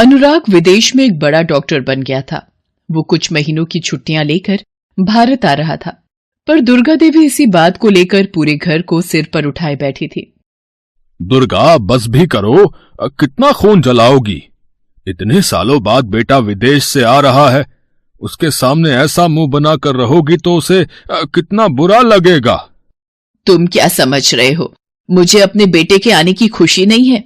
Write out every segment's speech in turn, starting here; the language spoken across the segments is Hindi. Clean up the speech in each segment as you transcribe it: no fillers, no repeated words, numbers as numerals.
अनुराग विदेश में एक बड़ा डॉक्टर बन गया था। वो कुछ महीनों की छुट्टियां लेकर भारत आ रहा था, पर दुर्गा देवी इसी बात को लेकर पूरे घर को सिर पर उठाए बैठी थी। दुर्गा, बस भी करो, कितना खून जलाओगी? इतने सालों बाद बेटा विदेश से आ रहा है, उसके सामने ऐसा मुंह बनाकर रहोगी तो उसे कितना बुरा लगेगा। तुम क्या समझ रहे हो? मुझे अपने बेटे के आने की खुशी नहीं है,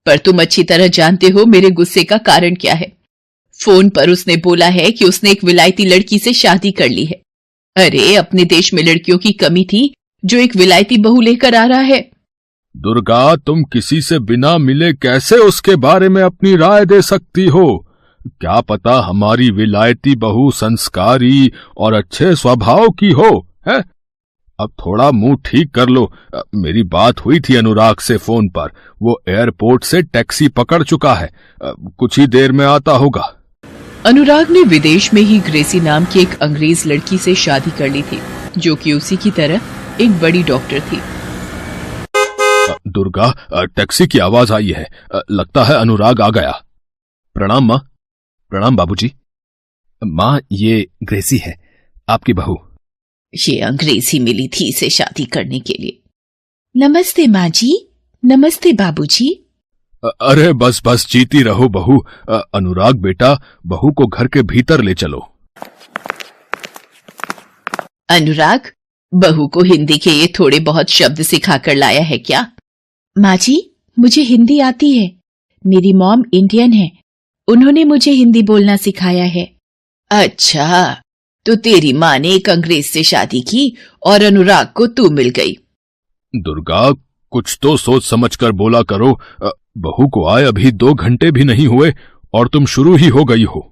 पर तुम अच्छी तरह जानते हो मेरे गुस्से का कारण क्या है। फोन पर उसने बोला है कि उसने एक विलायती लड़की से शादी कर ली है। अरे, अपने देश में लड़कियों की कमी थी जो एक विलायती बहू लेकर आ रहा है। दुर्गा, तुम किसी से बिना मिले कैसे उसके बारे में अपनी राय दे सकती हो? क्या पता हमारी विलायती बहू संस्कारी और अच्छे स्वभाव की हो, है? अब थोड़ा मुंह ठीक कर लो। मेरी बात हुई थी अनुराग से फोन पर, वो एयरपोर्ट से टैक्सी पकड़ चुका है, कुछ ही देर में आता होगा। अनुराग ने विदेश में ही ग्रेसी नाम की एक अंग्रेज लड़की से शादी कर ली थी, जो कि उसी की तरह एक बड़ी डॉक्टर थी। दुर्गा, टैक्सी की आवाज आई है, लगता है अनुराग आ गया। प्रणाम माँ। प्रणाम बाबूजी। माँ, ये ग्रेसी है, आपकी बहू। ये अंग्रेजी मिली थी इसे शादी करने के लिए। नमस्ते माँ जी। नमस्ते बाबूजी। अरे बस बस, जीती रहो बहू। अनुराग बेटा, बहू को घर के भीतर ले चलो। अनुराग, बहू को हिंदी के ये थोड़े बहुत शब्द सिखाकर लाया है क्या? माँ जी, मुझे हिंदी आती है। मेरी मॉम इंडियन है, उन्होंने मुझे हिंदी बोलना सिखाया है। अच्छा, तो तेरी माँ ने एक अंग्रेज से शादी की और अनुराग को तू मिल गई। दुर्गा, कुछ तो सोच समझ कर बोला करो। बहू को आए अभी 2 घंटे भी नहीं हुए और तुम शुरू ही हो गई हो।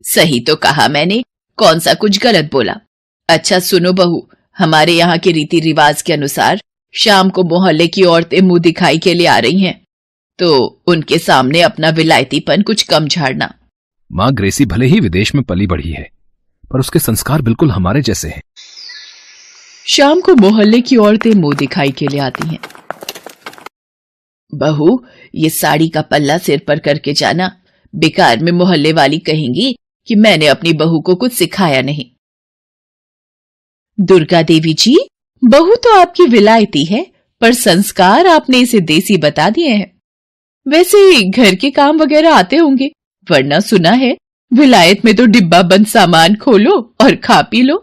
सही तो कहा मैंने, कौन सा कुछ गलत बोला? अच्छा सुनो बहू, हमारे यहाँ के रीति रिवाज के अनुसार शाम को मोहल्ले की औरतें मुंह दिखाई के लिए आ रही हैं, तो उनके सामने अपना विलायतीपन कुछ कम झाड़ना। माँ, ग्रेसी भले ही विदेश में पली बढ़ी है, पर उसके संस्कार बिल्कुल हमारे जैसे हैं। शाम को मोहल्ले की औरतें मुंह दिखाई के लिए आती हैं। बहू, ये साड़ी का पल्ला सिर पर करके जाना, बेकार में मोहल्ले वाली कहेंगी कि मैंने अपनी बहू को कुछ सिखाया नहीं। दुर्गा देवी जी, बहू तो आपकी विलायती है, पर संस्कार आपने इसे देसी बता दिए हैं। वैसे घर के काम वगैरह आते होंगे, वरना सुना है विलायत में तो डिब्बा बंद सामान खोलो और खा पी लो।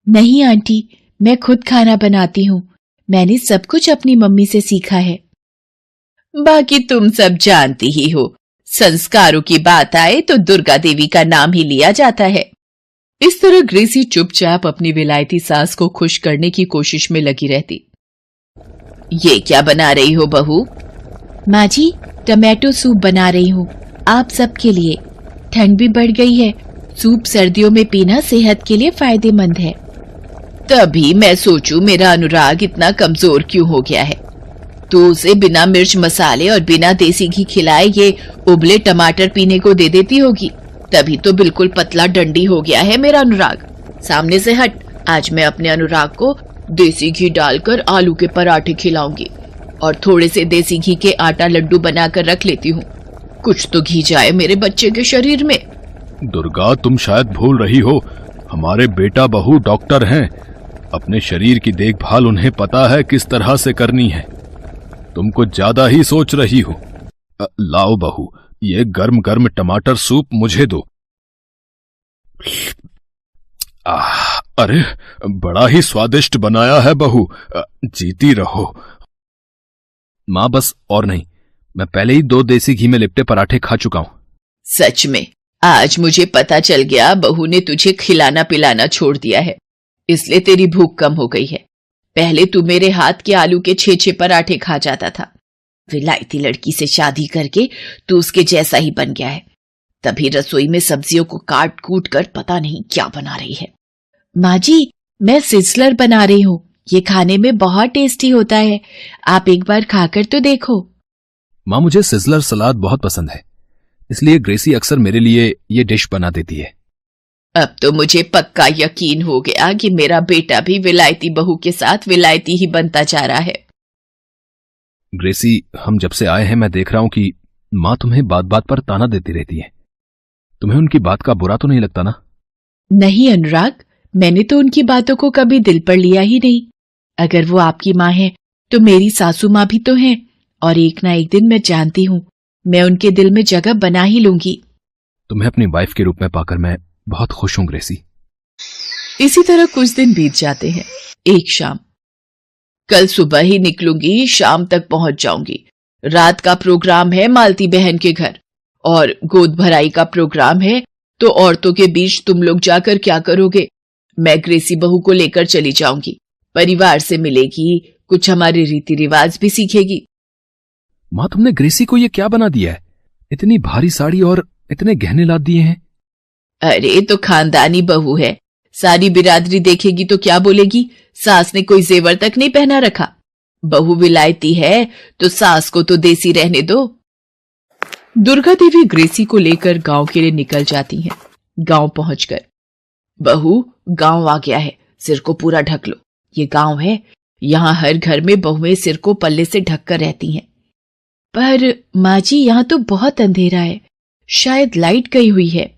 नहीं आंटी, मैं खुद खाना बनाती हूँ, मैंने सब कुछ अपनी मम्मी से सीखा है। बाकी तुम सब जानती ही हो, संस्कारों की बात आए तो दुर्गा देवी का नाम ही लिया जाता है। इस तरह ग्रेसी चुपचाप अपनी विलायती सास को खुश करने की कोशिश में लगी रहती। ये क्या बना रही हो बहू? माँ जी, टमाटो सूप बना रही हूँ, आप सबके लिए। ठंड भी बढ़ गई है, सूप सर्दियों में पीना सेहत के लिए फायदेमंद है। तभी मैं सोचूं मेरा अनुराग इतना कमजोर क्यों हो गया है। तो उसे बिना मिर्च मसाले और बिना देसी घी खिलाए ये उबले टमाटर पीने को दे देती होगी, तभी तो बिल्कुल पतला डंडी हो गया है मेरा अनुराग। सामने से हट, आज मैं अपने अनुराग को देसी घी डालकर आलू के पराठे खिलाऊंगी और थोड़े से देसी घी के आटा लड्डू बनाकर रख लेती हूँ, कुछ तो घी जाए मेरे बच्चे के शरीर में। दुर्गा, तुम शायद भूल रही हो, हमारे बेटा बहू डॉक्टर हैं, अपने शरीर की देखभाल उन्हें पता है किस तरह से करनी है। तुम कुछ ज्यादा ही सोच रही हो। लाओ बहू, ये गर्म गर्म टमाटर सूप मुझे दो। अरे, बड़ा ही स्वादिष्ट बनाया है बहू, जीती रहो। माँ, बस और नहीं, मैं पहले ही 2 देसी घी में लिपटे पराठे खा चुका हूँ। सच में आज मुझे पता चल गया बहू ने तुझे खिलाना पिलाना छोड़ दिया है, इसलिए तेरी भूख कम हो गई है। पहले तू मेरे हाथ के आलू के 6-6 पराठे खा जाता था, विलायती लड़की से शादी करके तू उसके जैसा ही बन गया है। तभी रसोई में सब्जियों को काट कूट कर पता नहीं क्या बना रही है। माँ जी, मैं सिजलर बना रही हूँ, ये खाने में बहुत टेस्टी होता है, आप एक बार खाकर तो देखो। माँ, मुझे सिजलर सलाद बहुत पसंद है, इसलिए ग्रेसी अक्सर मेरे लिए ये डिश बना देती है। अब तो मुझे पक्का यकीन हो गया कि मेरा बेटा भी विलायती बहू के साथ विलायती ही बनता जा रहा है। ग्रेसी, हम जब से आए हैं मैं देख रहा हूं कि माँ तुम्हें बात बात पर ताना देती रहती है। तुम्हें उनकी बात का बुरा तो नहीं लगता ना? नहीं अनुराग, मैंने तो उनकी बातों को कभी दिल पर लिया ही नहीं। अगर वो आपकी माँ है तो मेरी सासू माँ भी तो है, और एक ना एक दिन मैं जानती हूँ मैं उनके दिल में जगह बना ही लूंगी। तुम्हें अपनी वाइफ के रूप में पाकर मैं बहुत खुश हूं ग्रेसी। इसी तरह कुछ दिन बीत जाते हैं। एक शाम, कल सुबह ही निकलूंगी, शाम तक पहुंच जाऊंगी। रात का प्रोग्राम है मालती बहन के घर, और गोद भराई का प्रोग्राम है, तो औरतों के बीच तुम लोग जाकर क्या करोगे? मैं ग्रेसी बहू को लेकर चली जाऊंगी, परिवार से मिलेगी, कुछ हमारे रीति रिवाज भी सीखेगी। माँ, तुमने ग्रेसी को ये क्या बना दिया है? इतनी भारी साड़ी और इतने गहने लाद दिए हैं। अरे तो खानदानी बहू है, सारी बिरादरी देखेगी तो क्या बोलेगी? सास ने कोई जेवर तक नहीं पहना रखा। बहू विलायती है तो सास को तो देसी रहने दो। दुर्गा देवी ग्रेसी को लेकर गांव के लिए निकल जाती हैं। गांव पहुंचकर, बहू गांव आ गया है, सिर को पूरा ढक लो। ये गांव है, यहाँ हर घर में बहुएं सिर को पल्ले से ढककर रहती हैं। पर माँ जी, यहाँ तो बहुत अंधेरा है, शायद लाइट गई हुई है।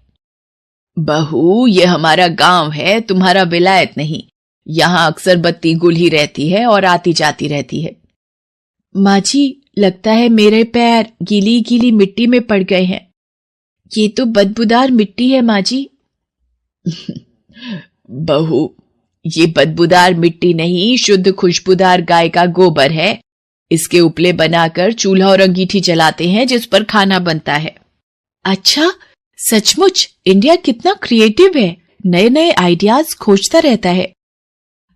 बहू, ये हमारा गांव है, तुम्हारा विलायत नहीं। यहाँ अक्सर बत्ती गुल ही रहती है और आती जाती रहती है। माँ जी, लगता है मेरे पैर गीली गीली मिट्टी में पड़ गए हैं। ये तो बदबूदार मिट्टी है माँ जी। बहू, ये बदबूदार मिट्टी नहीं, शुद्ध खुशबूदार गाय का गोबर है। इसके उपले बनाकर चूल्हा और अंगीठी जलाते हैं जिस पर खाना बनता है। अच्छा, सचमुच इंडिया कितना क्रिएटिव है, नए नए आइडियाज खोजता रहता है।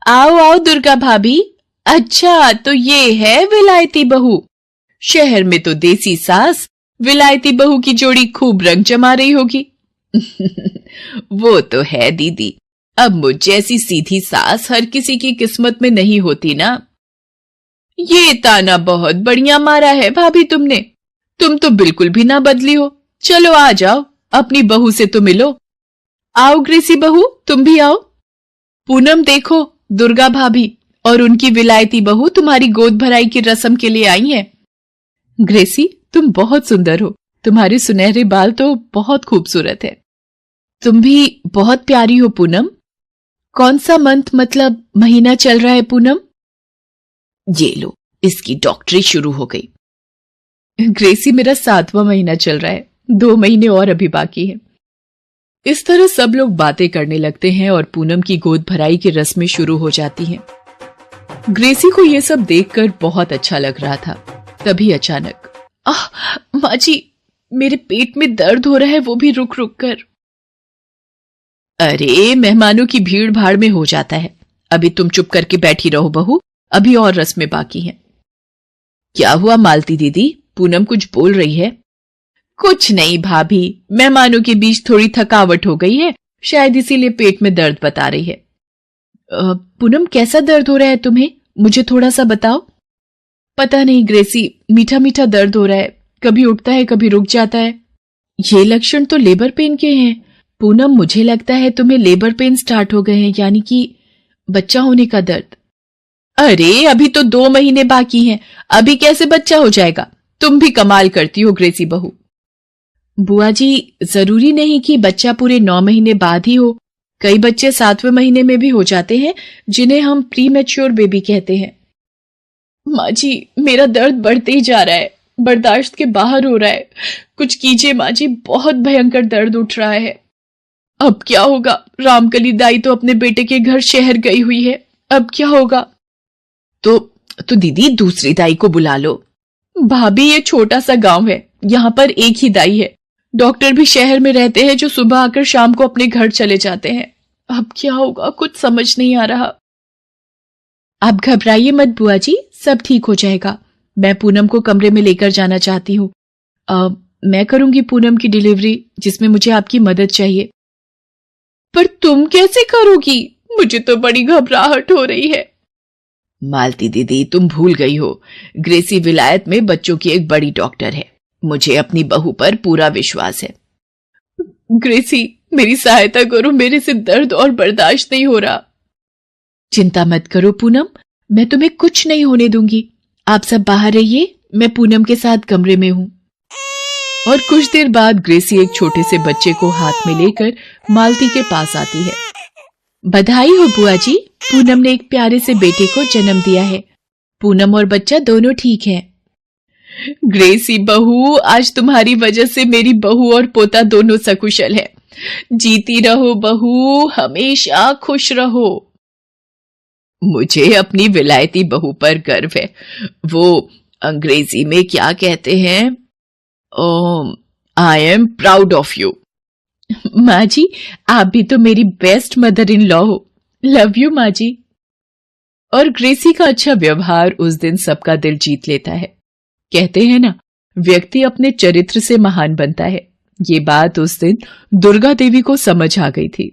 आओ आओ दुर्गा भाभी। अच्छा, तो ये है विलायती बहू। शहर में तो देसी सास विलायती बहू की जोड़ी खूब रंग जमा रही होगी। वो तो है दीदी, अब मुझ जैसी सीधी सास हर किसी की किस्मत में नहीं होती ना। ये ताना बहुत बढ़िया मारा है भाभी तुमने, तुम तो बिल्कुल भी ना बदली हो। चलो आ जाओ, अपनी बहू से तो मिलो। आओ ग्रेसी बहू, तुम भी आओ। पूनम देखो, दुर्गा भाभी और उनकी विलायती बहू तुम्हारी गोद भराई की रस्म के लिए आई हैं। ग्रेसी, तुम बहुत सुंदर हो, तुम्हारे सुनहरे बाल तो बहुत खूबसूरत है। तुम भी बहुत प्यारी हो पूनम। कौन सा मंथ मतलब महीना चल रहा है पूनम? ये लो, इसकी डॉक्टरी शुरू हो गई। ग्रेसी, मेरा 7वां महीना चल रहा है, 2 महीने और अभी बाकी है। इस तरह सब लोग बातें करने लगते हैं और पूनम की गोद भराई की रस्में शुरू हो जाती हैं। ग्रेसी को यह सब देखकर बहुत अच्छा लग रहा था। तभी अचानक, माँ जी, मेरे पेट में दर्द हो रहा है, वो भी रुक रुक कर। अरे, मेहमानों की भीड़ भाड़ में हो जाता है। अभी तुम चुप करके बैठी रहो बहू, अभी और रस्में बाकी हैं। क्या हुआ मालती दीदी, पूनम कुछ बोल रही है? कुछ नहीं भाभी, मेहमानों के बीच थोड़ी थकावट हो गई है, शायद इसीलिए पेट में दर्द बता रही है। पूनम, कैसा दर्द हो रहा है तुम्हें, मुझे थोड़ा सा बताओ। पता नहीं ग्रेसी, मीठा मीठा दर्द हो रहा है, कभी उठता है कभी रुक जाता है। ये लक्षण तो लेबर पेन के हैं। पूनम, मुझे लगता है तुम्हें लेबर पेन स्टार्ट हो गए हैं, यानी कि बच्चा होने का दर्द। अरे, अभी तो 2 महीने बाकी हैं, अभी कैसे बच्चा हो जाएगा? तुम भी कमाल करती हो ग्रेसी बहू। बुआ जी, जरूरी नहीं कि बच्चा पूरे 9 महीने बाद ही हो। कई बच्चे 7वें महीने में भी हो जाते हैं, जिन्हें हम प्री मैच्योर बेबी कहते हैं। माँ जी, मेरा दर्द बढ़ते ही जा रहा है, बर्दाश्त के बाहर हो रहा है। कुछ कीजिए माँ जी, बहुत भयंकर दर्द उठ रहा है। अब क्या होगा? रामकली दाई तो अपने बेटे के घर शहर गई हुई है, अब क्या होगा? तो दीदी, दूसरी दाई को बुला लो। भाभी, ये छोटा सा गांव है, यहाँ पर एक ही दाई है। डॉक्टर भी शहर में रहते हैं जो सुबह आकर शाम को अपने घर चले जाते हैं। अब क्या होगा, कुछ समझ नहीं आ रहा। आप घबराइए मत बुआ जी, सब ठीक हो जाएगा। मैं पूनम को कमरे में लेकर जाना चाहती हूँ। मैं करूंगी पूनम की डिलीवरी, जिसमें मुझे आपकी मदद चाहिए। पर तुम कैसे करोगी? मुझे तो बड़ी घबराहट हो रही है। मालती दीदी, तुम भूल गई हो, ग्रेसी विलायत में बच्चों की एक बड़ी डॉक्टर है। मुझे अपनी बहू पर पूरा विश्वास है। ग्रेसी, मेरी सहायता करो, मेरे से दर्द और बर्दाश्त नहीं हो रहा। चिंता मत करो पूनम, मैं तुम्हें कुछ नहीं होने दूंगी। आप सब बाहर रहिए, मैं पूनम के साथ कमरे में हूं। और कुछ देर बाद ग्रेसी एक छोटे से बच्चे को हाथ में लेकर मालती के पास आती है। बधाई हो बुआ जी, पूनम ने एक प्यारे से बेटे को जन्म दिया है। पूनम और बच्चा दोनों ठीक है। ग्रेसी बहू, आज तुम्हारी वजह से मेरी बहू और पोता दोनों सकुशल है। जीती रहो बहू, हमेशा खुश रहो। मुझे अपनी विलायती बहू पर गर्व है। वो अंग्रेजी में क्या कहते हैं? I am proud of you. माँ जी, आप भी तो मेरी बेस्ट मदर इन लॉ हो। लव यू माँ जी। और ग्रेसी का अच्छा व्यवहार उस दिन सबका दिल जीत लेता है। कहते हैं ना, व्यक्ति अपने चरित्र से महान बनता है। ये बात उस दिन दुर्गा देवी को समझ आ गई थी।